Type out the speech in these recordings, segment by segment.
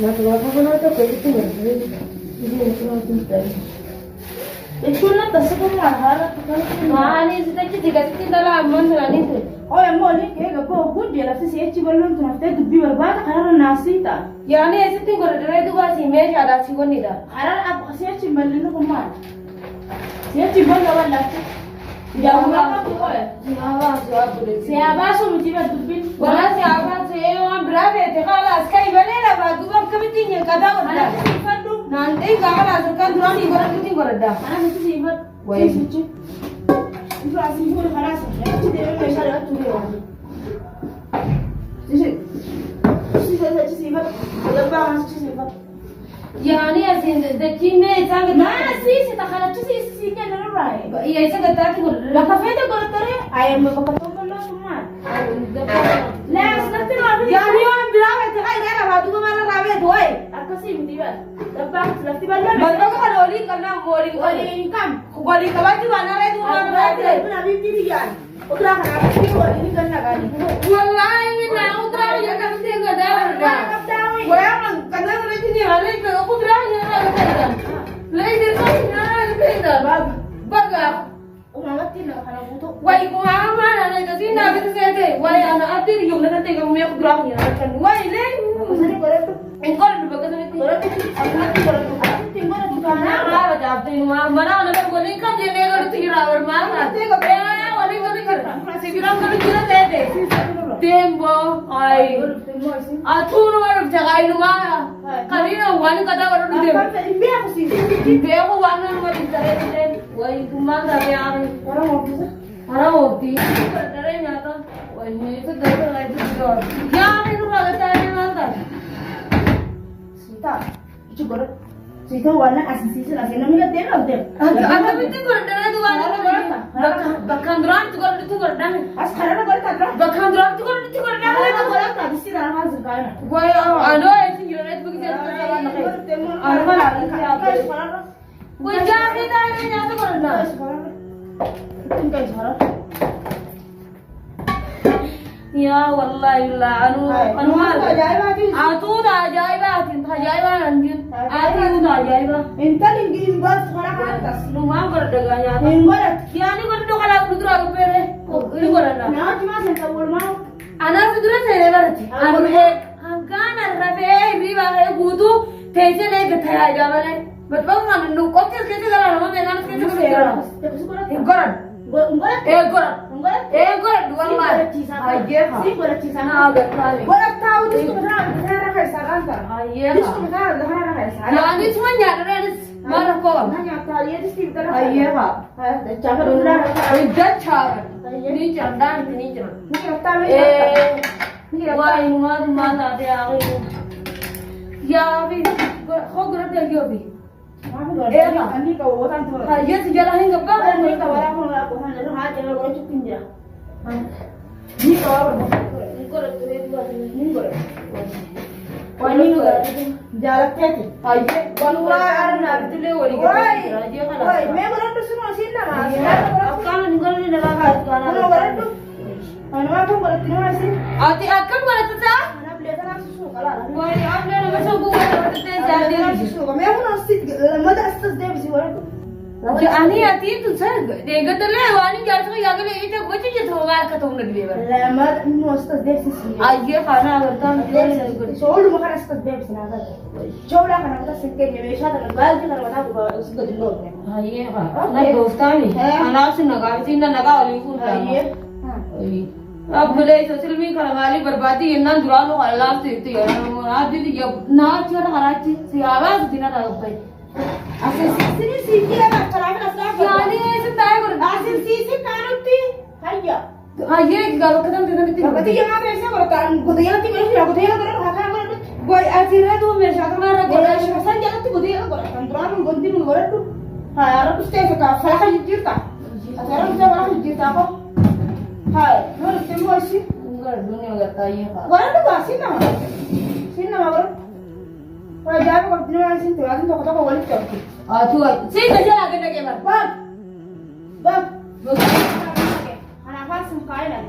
నాకు లోపలతో పెడుతుంది ఇది అవుతుంది Itulah tasuk mo mahara ani sita ki diga sita dala amman rani te o ammo ni ke ga ko gudde la si echi ballon to te dubbi barba harar nasita yani ese ti gore dare du ba si me jada si gonni da harar ab si echi ballon ko ma si echi ballon wala ya ma ko ko ya ba so abule si aba so mi ba dubbi wala si aba so e wa brave te kala askai balena ba du ba kamiti ni kada wala nanti kakak langsungkan dulu nih goreng kucing goreng dah. Mana itu sih buat? Wah itu. Itu asli pun panas. Itu dia memang saya lihat tuh ya. Sih saya sih buat. Kalau bang sih buat. Ya ini asli deki me sangat. Mana sih tak ada tuh sih kan orang. Iya itu kata tuh goreng. Lah kafe itu goreng tere. Ayam mau ketemu lo semua. Lah nanti lo. Ya ini orang bilang itu kan dia lah tuh mana rawe tuh. Aku sih mendingan. Dabang lagi balon. Balon kan oli karena oli income. Oli kawan tu mana lagi tu mana lagi. Itu nabi pilihan. Udah kan aku ini kan nak ni. Wallahi ini nak udah ya kan mesti enggak ada. Gua yang kadang lagi ni hari itu aku udah ya kan. Lagi dia kan ada bag. Baga. Umat ini nak kalau butuh. Wai gua mana nak kasi nak kita saja. Wai anak adik yung nanti kamu yang udah ya kan. Wai le. Masih korek tu. Engkau ada bagas ni. Korek tu. Aku korek tu. Tinggal di mana? Apa jawab tinggal mana? Nak boleh kan dia negara tu kira bermana? Tengok. Boleh boleh kan. Si bilang kalau kira tete. Tembo. Ay. Aturu baru jaga ini mana? Kali ni wani kata baru tu dia. Ibu aku sih. Ibu aku wani baru di sana. Wai tu mana dia orang orang tu. Orang orang tu. Dari nyata. Wai ni tu dah lagi tu. Yang itu bagai tanya mana? Sita, itu goreng. Sita warna asli asli namanya dia lah dia. Apa itu goreng dari tu warna goreng? Bakandran tu goreng itu goreng dah. Sekarang goreng tak? Bakandran tu goreng itu goreng dah. Itu goreng tak? Mesti dah masuk kan? Gua anu itu gila itu begitu. Anu mana? Gua jadi dah ini nyata goreng dah. Tinggal sekarang. Ya wallahi la anu hal atu da jaiba tin tha jaiba andin atu da jaiba inta lingin bas khara atas nu ma bar daga nya in bar yani bar do kala udra upere ini gorana na cuma senta bol ma ana udra sere barati anu he angkana rabe riba he gudu tese le gthaya jawale batba man nu kokkel kete gala no me nan kete goran Egor dua mal. Ayer ha. Si boleh cisana agak kali. Boleh tahu tu sebenarnya rasa kantor. Ayer. Itu sebenarnya rasa. Ya ni cuma nyadar mana kau? Hanya kali itu sih betul. Ayer ha. Jangan udah. Udah cara. Ini jangan ini jangan. Ni tahu. Wah ini mana dia ini. Ya bi. Kau gerak dia bi. Ani kau orang tu. Ya sejarah ini apa? Ani kau orang orang aku hanya lu hati lu kau cukup je. Ni kau apa? Ni kau tu ni kau. Wah ni kau jalan kaki. Aje, banula arna tu le wali kau. Raja kalau. Wah, memang orang tu semua sini nama. Akan ni kau ni nama kau tu. Mana orang tu? Mana aku orang tu nama sih? Ati akan orang tu tak? Wah, apa nama suku orang tu jadi? Kami aku nasi, mana asas dia mesti orang tu. Ani hati itu saya, dengar tu le, wani jatuh ke yang le itu macam je tu orang kata orang lebih ber. Lemar asas dia sih. Aje khana bertam dia. Soal makan asas dia mesti naga. Coba kan kita sikit ni, mesra tak bal je kalau mana buat usik tu dulu. Aje ha. Naik dostan ni. Anak sih naga, sih naga oli pun. Aje. अब बोले social media करवाली बर्बादी इन्ना दुरालो अल्लाह से तो यार आज भी ये ना चढ़ कराची से आवाज दिना था भाई असे सिनी सीखी है करावे असला यानी ऐसे ताय कर आसिन सीसी कानुती हैया हां ये गालो कदम देना मिती बती यहां पे ऐसे करता गुदिया की मेरे को गुदिया करो हाथा कर कोई ऐसी रहे तो मैं शाका मारा गोला शसन जगत गुदिया करो कंट्रोल गुंदी में गोला तू हां यार कुछ ते का फला जीता अगर मुझे बड़ा जीता को Hai, mana semua sih? Enggak, dunia enggak tahu apa. Mana tu kasih nama? Sini nama baru. Wah, jangan kau dunia sini tu, aku tak tahu balik cakap. Ah, tu, sini kerja lagi nak kemas. Bang, bang. Anak apa semua kaya lagi.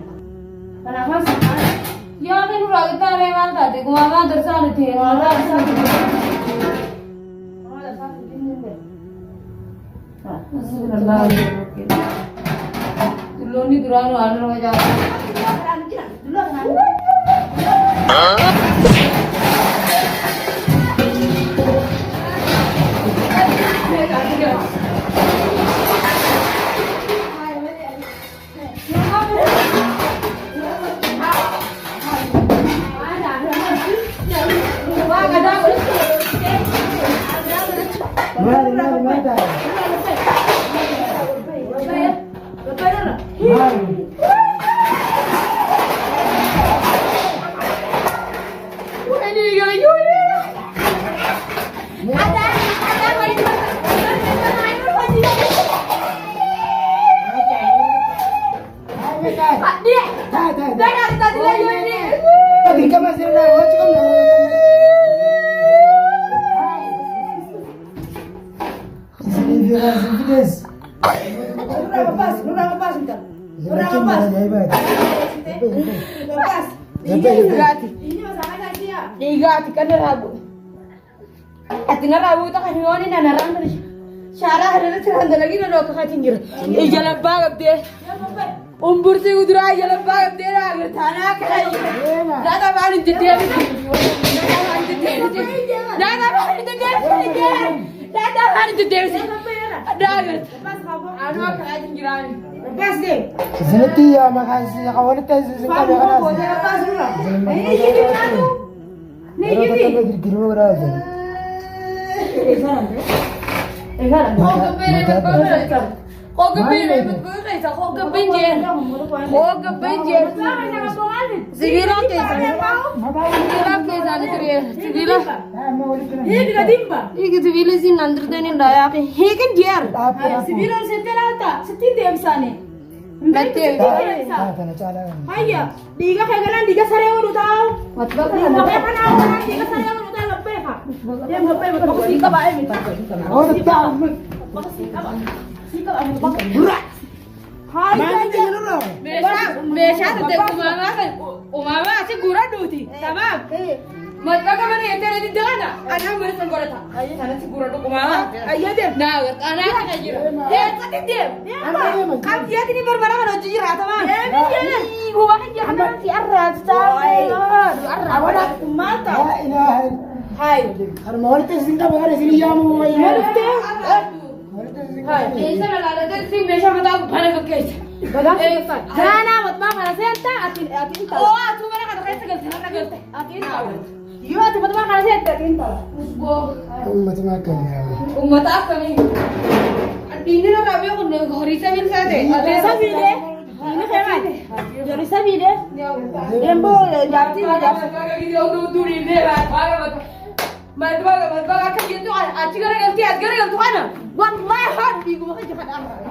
Kenapa sih? Ya kan udah kita rewel tadi, gua tersana di orang satu. Oh, ada satu ini deh. Ah, sudah dulu nih durang anu aja. Dulu kan. Igati kan rabu. Atina rabu ta kan yoni na narang dari. Syara ada ceranda lagi na lo ka tingir. E jalan bagab de. Umbur se udra jalan bagab de ra thana kai. Dada bani jiddi abi. Dada bani jiddi. Dada bani jiddi. Dada. Anu ka tingirani. Lepas deh. Zinati ya makasih kawan kita zinati ya kan. Lepas dulu. Ini jadi anu. Nih gini. Gini berapa? Kok kebenjer? Kok kebenjer? Segera Ini tidak timba. Ini segera sih nanti tadi ndaya ke. Ini kan dia. Segera setelah alta, setin dia bisa nih. Betul. Ayah, diga kagalan diga sarewa tahu. Matba kan awal diga sarewa tahu lebih pak. Dia lebih betul sih kabar ini. Oh tahu. Mesha tete umama sih gura duti. Tamam. Matba kan mana yang tadi di mana? Anak mereka gura tak. Ayah sana sih gura tuh umama. Ayah deh. Nah, anak kan aja. Dia tadi dia. Kan dia ini berbara kan uji rata mah. Gua kan jangan si arrat tahu. Arrat mata. Hai. Har mau itu singkat bagaikan sini jamu. Hai. Ini saya ada sih mesha mata bana ke. Jana matma mana senta atin. Oh, tu mana kata saya segala sana gelte. Atin tahu. Iya, tiba-tiba kana senta atin tahu. Usbo. Umat apa nih? Ini lah kami aku ngori saya bisa deh. Bisa bide. Ini kayak jadi saya bide. Embo jadi udah ini lah. Madbaga akan gitu acigar ganti kana. Wallahi hadi gua kan jahat amra.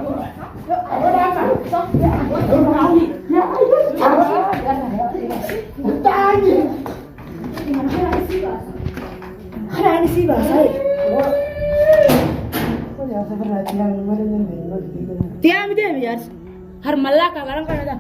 Ana sih bahasa. Tiam dia biar. Har malaka garam kana.